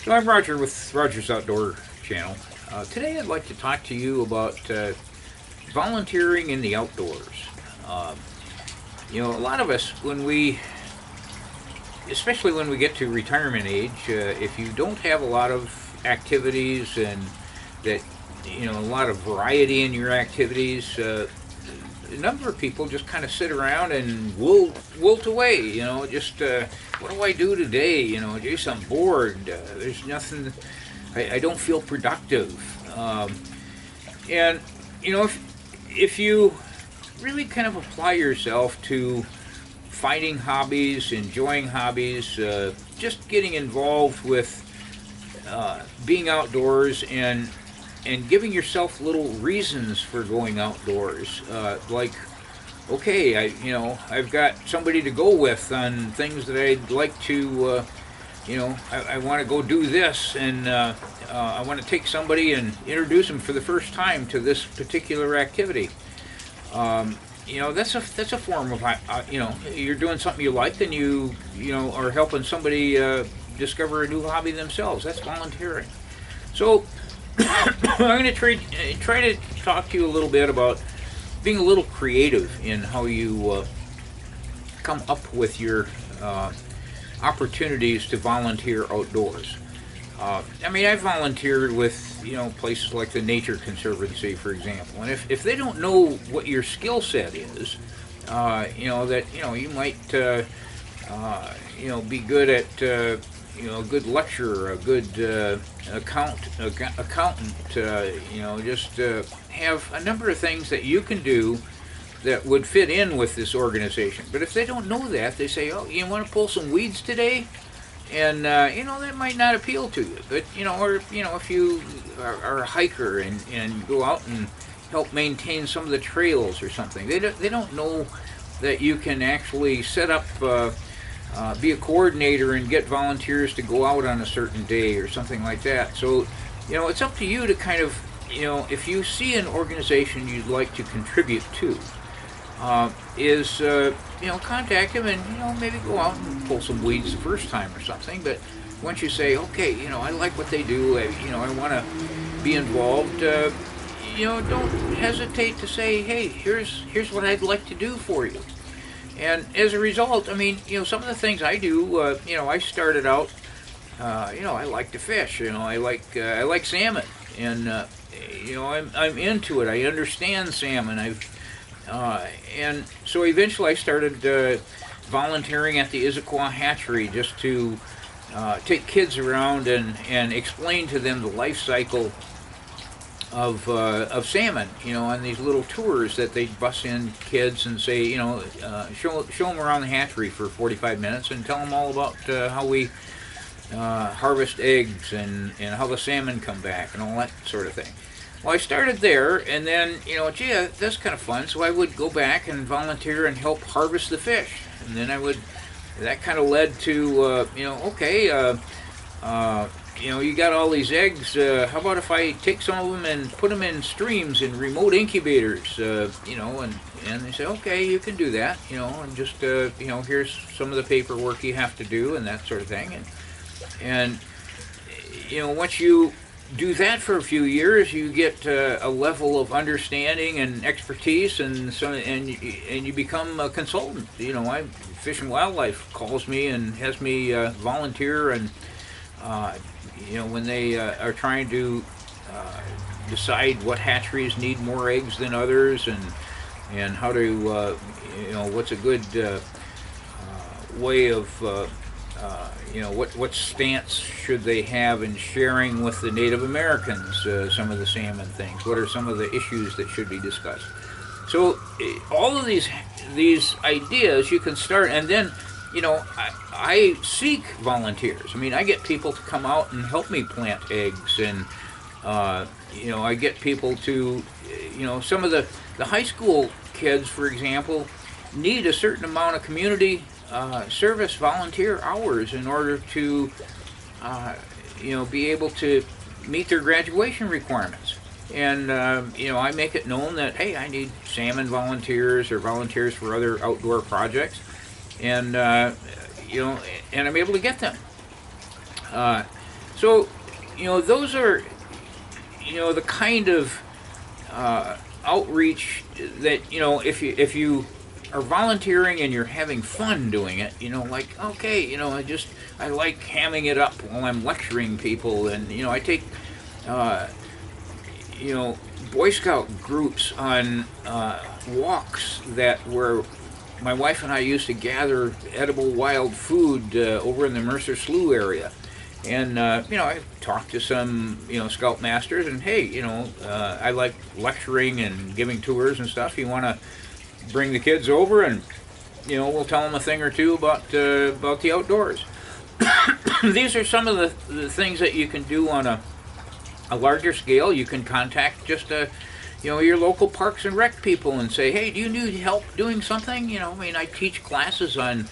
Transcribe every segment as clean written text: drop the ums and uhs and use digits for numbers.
So I'm Roger with Roger's Outdoor Channel. Today I'd like to talk to you about volunteering in the outdoors. Um, a lot of us, especially when we get to retirement age, if you don't have a lot of activities and that, a lot of variety in your activities, a number of people just kind of sit around and wilt away. Just what do I do today? Geez, I'm bored. There's nothing. I don't feel productive. And if you really kind of apply yourself to finding hobbies, enjoying hobbies, just getting involved with being outdoors and giving yourself little reasons for going outdoors. Like, okay, I've got somebody to go with on things that I'd like to, I want to go do this, and I want to take somebody and introduce them for the first time to this particular activity. That's a form of, you're doing something you like, and you are helping somebody discover a new hobby themselves. That's volunteering. So I'm going to try to talk to you a little bit about being a little creative in how you come up with your opportunities to volunteer outdoors. I volunteered with places like the Nature Conservancy, for example, and if they don't know what your skill set is, you might be good at a good lecturer, a good accountant, just have a number of things that you can do that would fit in with this organization. But if they don't know that, they say, oh, you want to pull some weeds today? And, that might not appeal to you. But, or, if you are a hiker and go out and help maintain some of the trails or something, they don't know that you can actually set up be a coordinator and get volunteers to go out on a certain day or something like that. So, it's up to you to kind of, if you see an organization you'd like to contribute to, contact them and, maybe go out and pull some weeds the first time or something. But once you say, okay, I like what they do, I want to be involved, don't hesitate to say, hey, here's what I'd like to do for you. And as a result, some of the things I do, I started out, I like to fish. I like salmon, and I'm into it. I understand salmon. And so eventually I started volunteering at the Issaquah Hatchery just to take kids around and explain to them the life cycle of salmon, on these little tours that they bus in kids and say, show them around the hatchery for 45 minutes and tell them all about how we harvest eggs and how the salmon come back and all that sort of thing. Well, I started there, and then, gee, that's kind of fun, so I would go back and volunteer and help harvest the fish. And then that kind of led to, okay, you got all these eggs. How about if I take some of them and put them in streams in remote incubators? And they say, okay, you can do that. And just here's some of the paperwork you have to do and that sort of thing. And once you do that for a few years, you get a level of understanding and expertise, and you become a consultant. Fish and Wildlife calls me and has me volunteer and. When they are trying to decide what hatcheries need more eggs than others, and how to, what's a good way of, what stance should they have in sharing with the Native Americans some of the salmon things? What are some of the issues that should be discussed? So all of these ideas you can start, and then. I seek volunteers. I get people to come out and help me plant eggs, and I get people to, some of the high school kids, for example, need a certain amount of community service volunteer hours in order to, be able to meet their graduation requirements. And, I make it known that, hey, I need salmon volunteers or volunteers for other outdoor projects. And and I'm able to get them. So, those are, the kind of outreach that, if you are volunteering and you're having fun doing it, like, okay, I like hamming it up while I'm lecturing people, and, I take, Boy Scout groups on walks that were my wife and I used to gather edible wild food over in the Mercer Slough area. And, I talked to some, scout masters, and hey, I like lecturing and giving tours and stuff. You want to bring the kids over, and, we'll tell them a thing or two about the outdoors. These are some of the things that you can do on a larger scale. You can contact just your local parks and rec people and say, hey, do you need help doing something? I teach classes on,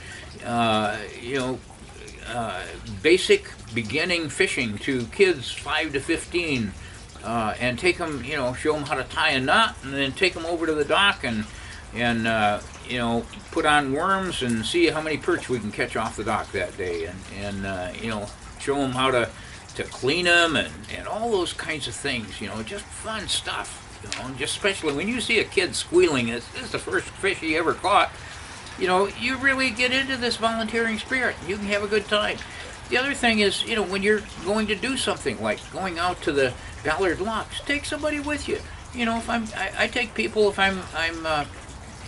basic beginning fishing to kids 5 to 15, and take them, show them how to tie a knot, and then take them over to the dock and put on worms and see how many perch we can catch off the dock that day, and show them how to clean them and all those kinds of things, just fun stuff. Just especially when you see a kid squealing, this is the first fish he ever caught, you really get into this volunteering spirit. You can have a good time. The other thing is, when you're going to do something like going out to the Ballard Locks, take somebody with you. If I take people if I'm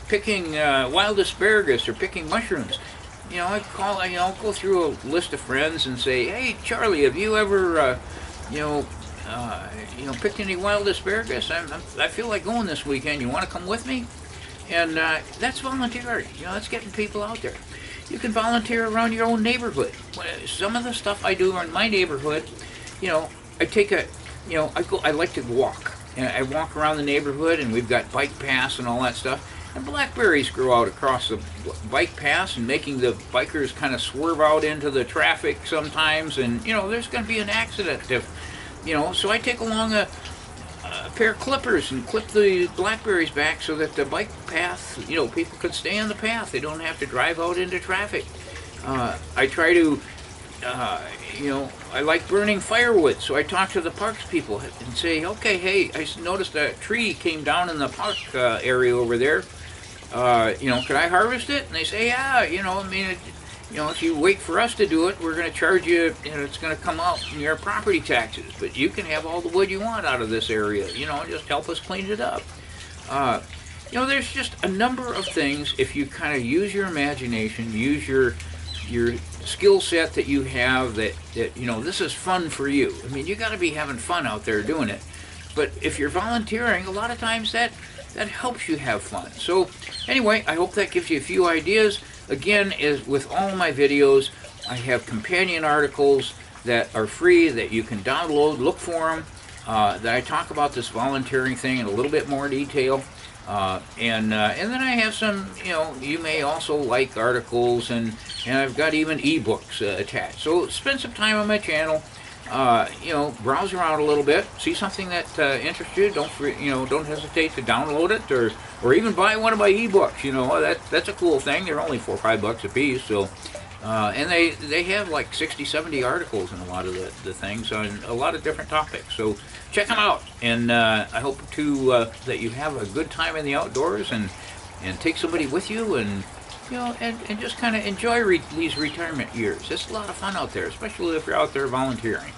picking wild asparagus or picking mushrooms. I'll go through a list of friends and say, hey, Charlie, have you ever, picked any wild asparagus? I feel like going this weekend. You want to come with me? And that's volunteering. That's getting people out there. You can volunteer around your own neighborhood. Some of the stuff I do in my neighborhood, I take I like to walk. And I walk around the neighborhood, and we've got bike paths and all that stuff. And blackberries grow out across the bike paths, and making the bikers kind of swerve out into the traffic sometimes. And, there's going to be an accident if, so I take along a pair of clippers and clip the blackberries back so that the bike path, people could stay on the path. They don't have to drive out into traffic. I try to, I like burning firewood, so I talk to the parks people and say, okay, hey, I noticed a tree came down in the park area over there. Could I harvest it? And they say, yeah, if you wait for us to do it, we're going to charge you, it's going to come out in your property taxes. But you can have all the wood you want out of this area, just help us clean it up. There's just a number of things, if you kind of use your imagination, use your skill set that you have, that this is fun for you. You got to be having fun out there doing it. But if you're volunteering, a lot of times that helps you have fun. So anyway, I hope that gives you a few ideas. Again, as with all my videos, I have companion articles that are free that you can download, look for them, that I talk about this volunteering thing in a little bit more detail. And then I have some, you may also like articles, and I've got even ebooks attached. So spend some time on my channel, browse around a little bit, see something that interests you. Don't hesitate to download it, or even buy one of my ebooks. That's a cool thing. They're only $4 or $5 a piece. So, and they have like 60, 70 articles in a lot of the things on a lot of different topics. So check them out, and I hope that you have a good time in the outdoors, and take somebody with you, and and just kind of enjoy these retirement years. It's a lot of fun out there, especially if you're out there volunteering.